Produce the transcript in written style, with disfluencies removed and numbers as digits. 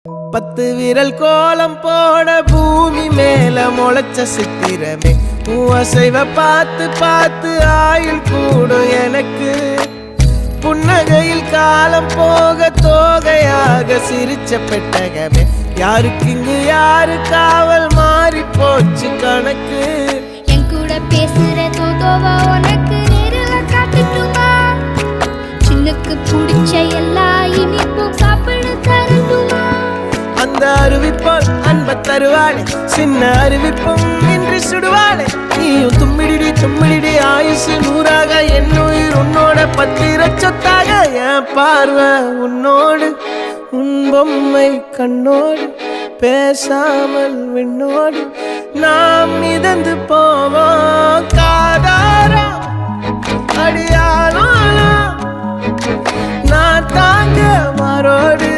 10 விரல் கோலம் போட பூமி மேல முளைச்ச சித்திரமே அசைவ பார்த்து பார்த்து ஆயுள் கூடும் எனக்கு புன்னகையில் காலம் போக தோகையாக சிரிச்ச பெட்டகமே யாருக்கு இங்கு யாரு காவல் மாறி போச்சு கணக்கு என் கூட பேசுற தோதோவா உனக்கு நேரில் காட்டுட்டுமா சின்னக்கு பிடிச்ச எல்லா இனிப்பும் சாப்பிட தரட்டுமா அந்த அறிவிப்பால் அன்ப தருவாளே சின்ன அறிவிப்பும் இன்று சுடுவாளே நீயும் தும்மிடி ஆயுசு 100ஆக என் உயிர் உன்னோட 10 சொத்தாக என் பார்வை உன்னோடு உன் பொம்மை கண்ணோடு பேசாமல் விண்ணோடு நாம் மிதந்து போவோம் காதாரா அடியானோ நான் தாங்க மாறோடு